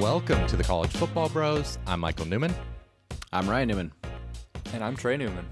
Welcome to the College Football Bros. I'm Michael Newman. I'm Ryan Newman. And I'm Trey Newman.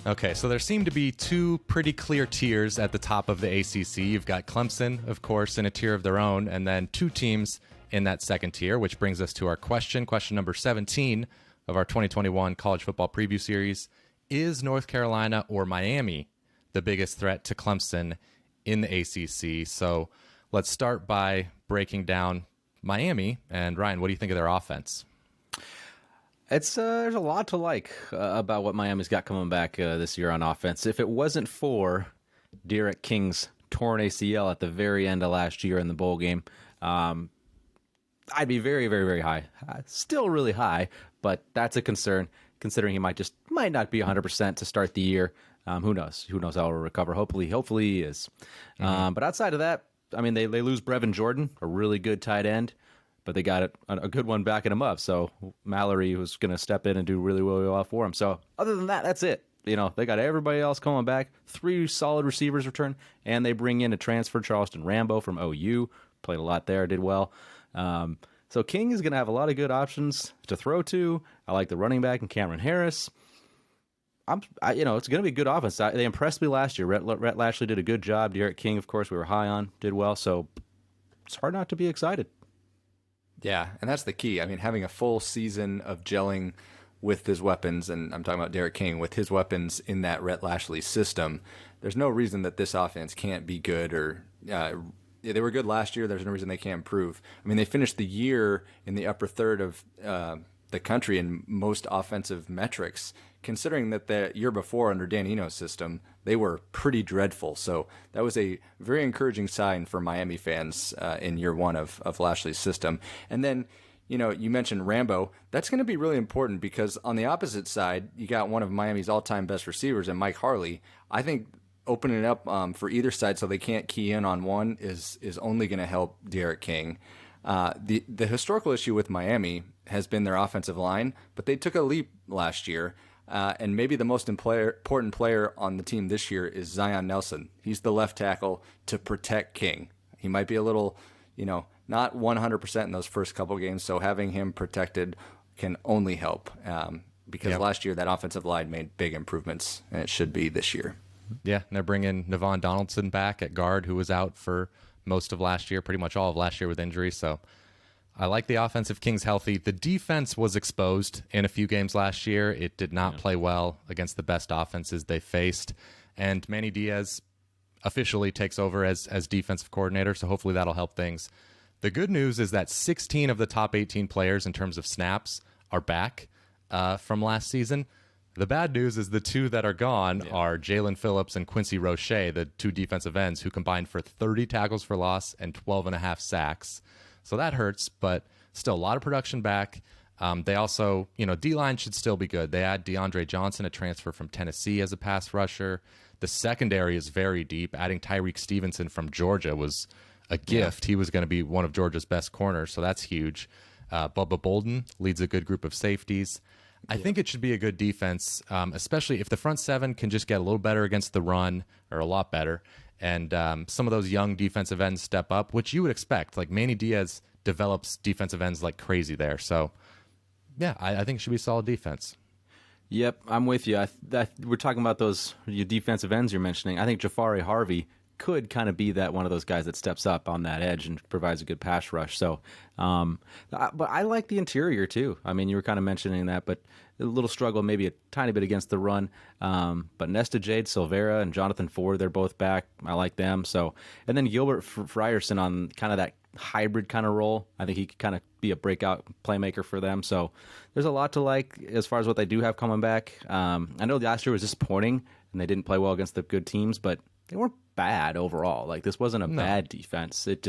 Okay, so there seem to be two pretty clear tiers at the top of the ACC. You've got Clemson, of course, in a tier of their own, and then two teams in that second tier, which brings us to our question number 17 of our 2021 College Football Preview Series. Is North Carolina or Miami the biggest threat to Clemson in the ACC? So let's start by breaking down Miami. And Ryan, what do you think of their offense? There's a lot to like about what Miami's got coming back this year on offense. If it wasn't for Derek King's torn ACL at the very end of last year in the bowl game, I'd be very, very, very high. Still really high, but that's a concern considering he might not be 100% to start the year. Who knows? Who knows how he'll recover? Hopefully he is. But outside of that, I mean, they lose Brevin Jordan, a really good tight end, but they got a good one backing him up. So Mallory was going to step in and do really, really well for him. So other than that, that's it. You know, they got everybody else coming back. 3 solid receivers return, and they bring in a transfer, Charleston Rambo from OU. Played a lot there, did well. So King is going to have a lot of good options to throw to. I like the running back and Cameron Harris. It's going to be a good offense. They impressed me last year. Rhett Lashley did a good job. Derek King, of course, we were high on, did well. So it's hard not to be excited. Yeah, and that's the key. I mean, having a full season of gelling with his weapons, and I'm talking about Derek King, with his weapons in that Rhett Lashley system, there's no reason that this offense can't be good or they were good last year. There's no reason they can't improve. I mean, they finished the year in the upper third of the country in most offensive metrics, considering that the year before under Dan Eno's system, they were pretty dreadful. So that was a very encouraging sign for Miami fans in year one of Lashley's system. And then, you mentioned Rambo. That's going to be really important because on the opposite side, you got one of Miami's all-time best receivers in Mike Harley. I think opening it up for either side so they can't key in on one is only going to help Derek King. The historical issue with Miami has been their offensive line, but they took a leap last year. And maybe the most important player on the team this year is Zion Nelson. He's the left tackle to protect King. He might be a little, not 100% in those first couple games, so having him protected can only help because last year that offensive line made big improvements, and it should be this year. Yeah, and they're bringing Navon Donaldson back at guard, who was out for most of last year, pretty much all of last year with injury. So I like the offense if King's healthy. The defense was exposed in a few games last year. It did not play well against the best offenses they faced. And Manny Diaz officially takes over as defensive coordinator, so hopefully that'll help things. The good news is that 16 of the top 18 players in terms of snaps are back from last season. The bad news is the two that are gone are Jalen Phillips and Quincy Roche, the two defensive ends, who combined for 30 tackles for loss and 12.5 sacks. So that hurts, but still a lot of production back. They also, D-line should still be good. They add DeAndre Johnson, a transfer from Tennessee, as a pass rusher. The secondary is very deep. Adding Tyreek Stevenson from Georgia was a gift. He was going to be one of Georgia's best corners, so that's huge. Bubba Bolden leads a good group of safeties. I think it should be a good defense, especially if the front seven can just get a little better against the run, or a lot better, and some of those young defensive ends step up, which you would expect. Like Manny Diaz develops defensive ends like crazy there. So, yeah, I think it should be solid defense. Yep, I'm with you. We're talking about those defensive ends you're mentioning. I think Jafari Harvey could kind of be one of those guys that steps up on that edge and provides a good pass rush. So, but I like the interior too. I mean, you were kind of mentioning that, but a little struggle, maybe a tiny bit against the run. But Nesta Jade Silvera and Jonathan Ford, they're both back. I like them. So, and then Gilbert Frierson on kind of that hybrid kind of role. I think he could kind of be a breakout playmaker for them. So there's a lot to like as far as what they do have coming back. I know last year was disappointing and they didn't play well against the good teams, but they weren't bad overall. Like, this wasn't a bad defense. It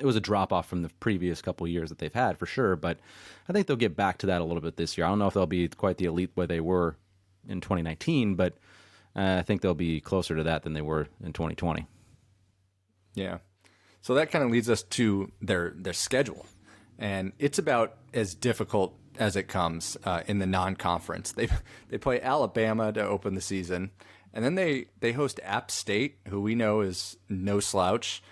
was a drop off from the previous couple of years that they've had for sure. But I think they'll get back to that a little bit this year. I don't know if they'll be quite the elite where they were in 2019, but I think they'll be closer to that than they were in 2020. Yeah. So that kind of leads us to their schedule. And it's about as difficult as it comes in the non-conference. They play Alabama to open the season. And then they host App State, who we know is no slouch.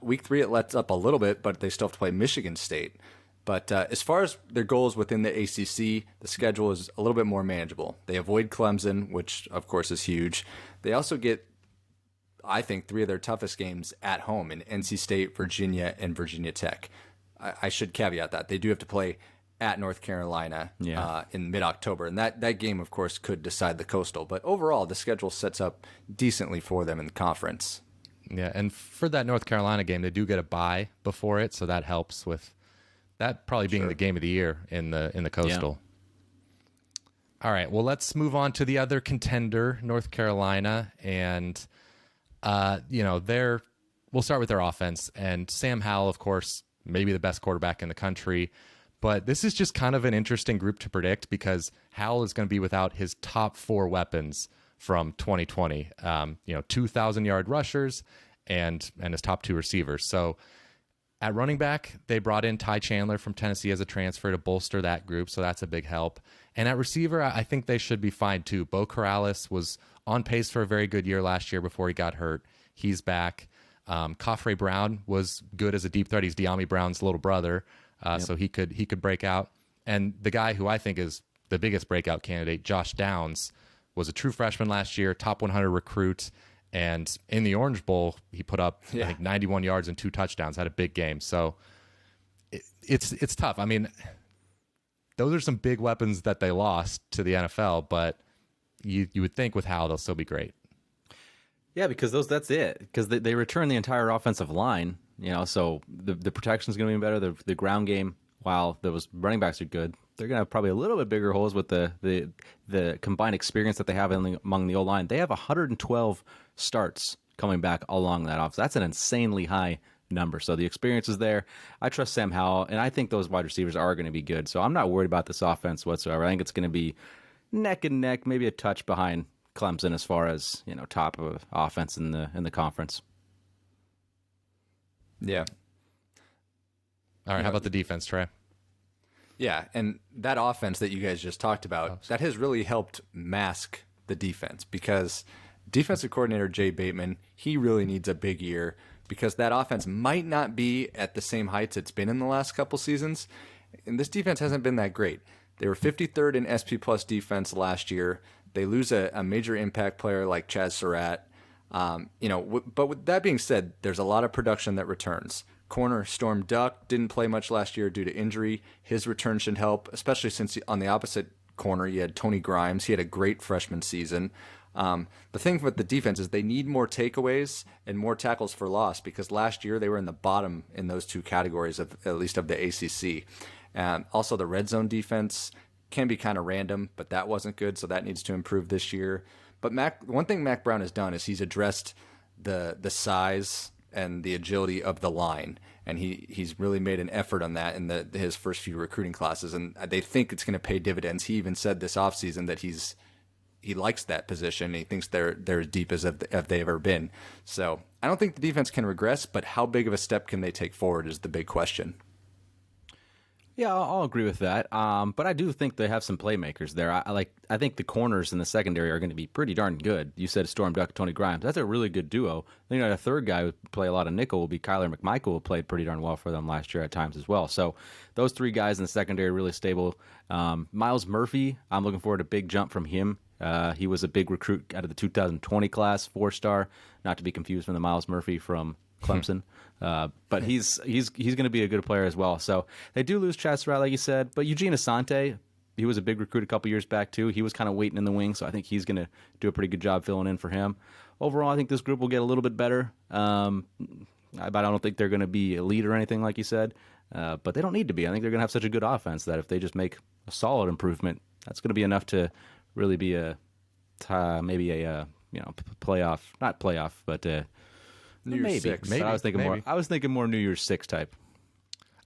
Week 3, it lets up a little bit, but they still have to play Michigan State. But as far as their goals within the ACC, the schedule is a little bit more manageable. They avoid Clemson, which of course is huge. They also get, I think, 3 of their toughest games at home in NC State, Virginia, and Virginia Tech. I should caveat that. They do have to play at North Carolina in mid-October. And that game, of course, could decide the Coastal. But overall, the schedule sets up decently for them in the conference. Yeah, and for that North Carolina game, they do get a bye before it, so that helps with that probably being the game of the year in the Coastal. Yeah. All right, well, let's move on to the other contender, North Carolina. And, we'll start with their offense. And Sam Howell, of course, maybe the best quarterback in the country. But this is just kind of an interesting group to predict because Howell is going to be without his top 4 weapons from 2020. 2,000-yard rushers and his top 2 receivers. So at running back, they brought in Ty Chandler from Tennessee as a transfer to bolster that group, so that's a big help. And at receiver, I think they should be fine too. Bo Corrales was on pace for a very good year last year before he got hurt. He's back. Mack Brown was good as a deep threat. He's De'Ami Brown's little brother. So he could break out. And the guy who I think is the biggest breakout candidate, Josh Downs, was a true freshman last year, top 100 recruit. And in the Orange Bowl, he put up, I think, 91 yards and 2 touchdowns, had a big game. So it's tough. I mean, those are some big weapons that they lost to the NFL, but you would think with Howell, they'll still be great. Yeah, because that's it. Because they return the entire offensive line, so the protection's going to be better. The ground game, while those running backs are good, they're going to have probably a little bit bigger holes with the combined experience that they have among the O-line. They have 112 starts coming back along that offense. That's an insanely high number. So the experience is there. I trust Sam Howell, and I think those wide receivers are going to be good. So I'm not worried about this offense whatsoever. I think it's going to be neck and neck, maybe a touch behind Clemson as far as top of offense in the conference. Yeah. All right. How about the defense, Trey? Yeah, and that offense that you guys just talked about, that has really helped mask the defense because defensive coordinator Jay Bateman, he really needs a big year because that offense might not be at the same heights it's been in the last couple seasons, and this defense hasn't been that great. They were 53rd in SP Plus defense last year. They lose a major impact player like Chaz Surratt. But with that being said, there's a lot of production that returns. Corner Storm Duck didn't play much last year due to injury. His return should help, especially since on the opposite corner you had Tony Grimes. He had a great freshman season. The thing with the defense is they need more takeaways and more tackles for loss because last year they were in the bottom in those 2 categories, at least of the ACC. And also the red zone defense can be kind of random, but that wasn't good, so that needs to improve this year. But one thing Mack Brown has done is he's addressed the size and the agility of the line, and he's really made an effort on that in his first few recruiting classes, and they think it's going to pay dividends. He even said this offseason that he likes that position, and he thinks they're as deep as they've ever been. So I don't think the defense can regress, but how big of a step can they take forward is the big question. Yeah, I'll agree with that. But I do think they have some playmakers there. I think the corners in the secondary are going to be pretty darn good. You said Storm Duck, Tony Grimes. That's a really good duo. Then a third guy who play a lot of nickel will be Kyler McMichael, who played pretty darn well for them last year at times as well. So those 3 guys in the secondary are really stable. Miles Murphy, I'm looking forward to a big jump from him. He was a big recruit out of the 2020 class, 4-star, not to be confused from the Miles Murphy from Clemson. But he's going to be a good player as well. So they do lose Chaz Surratt, like you said. But Eugene Asante, he was a big recruit a couple years back too. He was kind of waiting in the wings, so I think he's going to do a pretty good job filling in for him. Overall, I think this group will get a little bit better. But I don't think they're going to be elite or anything like you said. But they don't need to be. I think they're going to have such a good offense that if they just make a solid improvement, that's going to be enough to really be maybe a playoff, not playoff, but New Year's Six. Maybe. I was thinking more. I was thinking more New Year's Six type.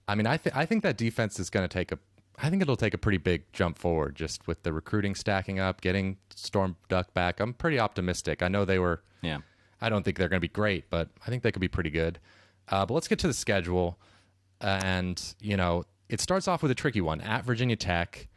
I mean, I think that defense is going to take I think it'll take a pretty big jump forward just with the recruiting stacking up, getting Storm Duck back. I'm pretty optimistic. I know they were. Yeah. I don't think they're going to be great, but I think they could be pretty good. But let's get to the schedule, and it starts off with a tricky one at Virginia Tech,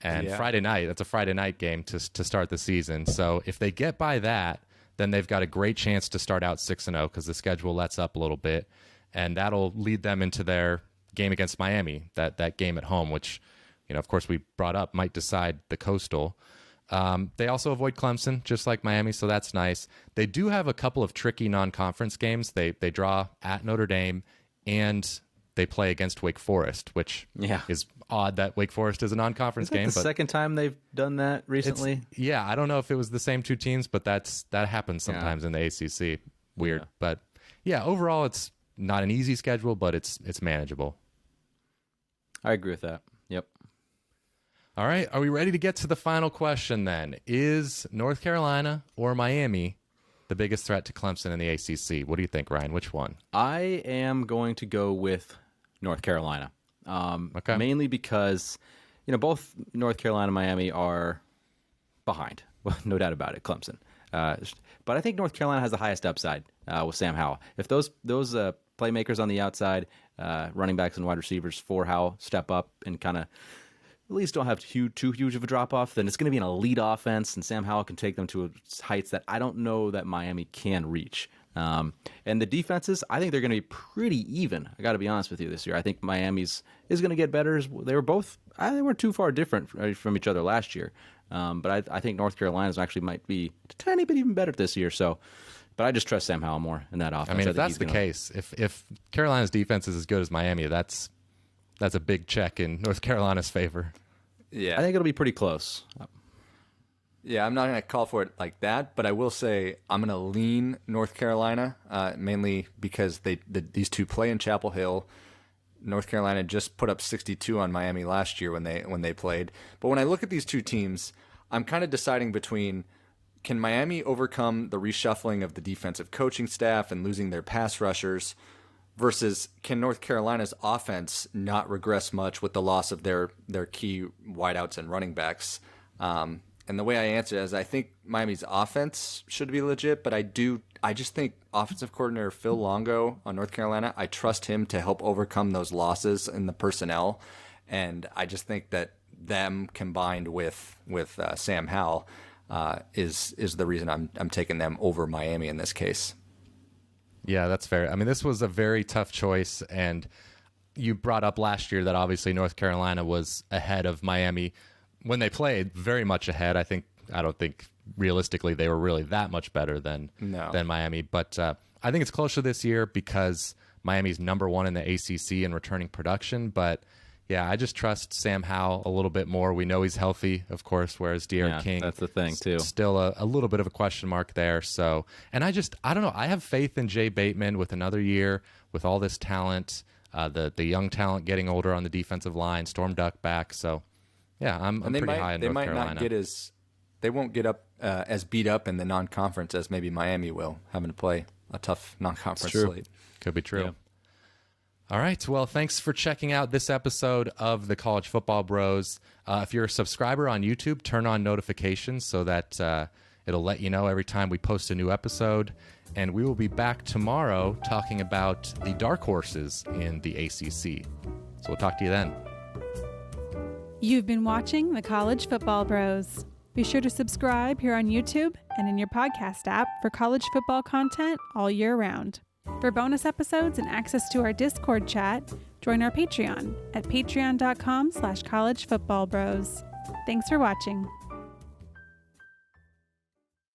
and Friday night. That's a Friday night game to start the season. So if they get by that, then they've got a great chance to start out 6-0 because the schedule lets up a little bit, and that'll lead them into their game against Miami, that game at home, which, of course we brought up, might decide the Coastal. They also avoid Clemson, just like Miami, so that's nice. They do have a couple of tricky non-conference games. They draw at Notre Dame, and they play against Wake Forest, which is odd that Wake Forest is a non-conference game. The second time they've done that recently? I don't know if it was the same two teams, but that happens sometimes in the ACC. Weird. Yeah. But, overall it's not an easy schedule, but it's manageable. I agree with that. Yep. All right. Are we ready to get to the final question then? Is North Carolina or Miami the biggest threat to Clemson in the ACC? What do you think, Ryan? Which one? I am going to go with North Carolina. Okay. Mainly because, both North Carolina and Miami are behind. Well, no doubt about it, Clemson. But I think North Carolina has the highest upside with Sam Howell. If those playmakers on the outside, running backs and wide receivers for Howell, step up and kind of at least don't have too huge of a drop-off, then it's going to be an elite offense, and Sam Howell can take them to heights that I don't know that Miami can reach. And the defenses, I think they're going to be pretty even. I got to be honest with you this year. I think Miami's is going to get better. They weren't too far different from each other last year. But I think North Carolina's actually might be a tiny bit even better this year. But I just trust Sam Howell more in that offense. I mean, if that's the case, if Carolina's defense is as good as Miami, that's a big check in North Carolina's favor. Yeah, I think it'll be pretty close. Yeah, I'm not going to call for it like that, but I will say I'm going to lean North Carolina, mainly because these two play in Chapel Hill. North Carolina just put up 62 on Miami last year when they played. But when I look at these two teams, I'm kind of deciding between, can Miami overcome the reshuffling of the defensive coaching staff and losing their pass rushers, versus can North Carolina's offense not regress much with the loss of their key wideouts and running backs? And the way I answer it is I think Miami's offense should be legit, but I just think offensive coordinator Phil Longo on North Carolina, I trust him to help overcome those losses in the personnel. And I just think that them combined with Sam Howell is the reason I'm taking them over Miami in this case. Yeah, that's fair. I mean, this was a very tough choice, and you brought up last year that obviously North Carolina was ahead of Miami when they played, very much ahead. I don't think realistically they were really that much better than Miami, but I think it's closer this year because Miami's number one in the ACC in returning production. But yeah, I just trust Sam Howell a little bit more. We know he's healthy, of course, whereas De'Aaron King, that's the thing too. Still a little bit of a question mark there. So, and I don't know. I have faith in Jay Bateman with another year with all this talent, the young talent getting older on the defensive line, Storm Duck back. So. Yeah, I'm pretty high in North Carolina. They won't get up as beat up in the non-conference as maybe Miami will, having to play a tough non-conference slate. Could be true. Yeah. All right. Well, thanks for checking out this episode of the College Football Bros. If you're a subscriber on YouTube, turn on notifications so that it'll let you know every time we post a new episode. And we will be back tomorrow talking about the dark horses in the ACC. So we'll talk to you then. You've been watching the College Football Bros. Be sure to subscribe here on YouTube and in your podcast app for college football content all year round. For bonus episodes and access to our Discord chat, join our Patreon at patreon.com/collegefootballbros. Thanks for watching.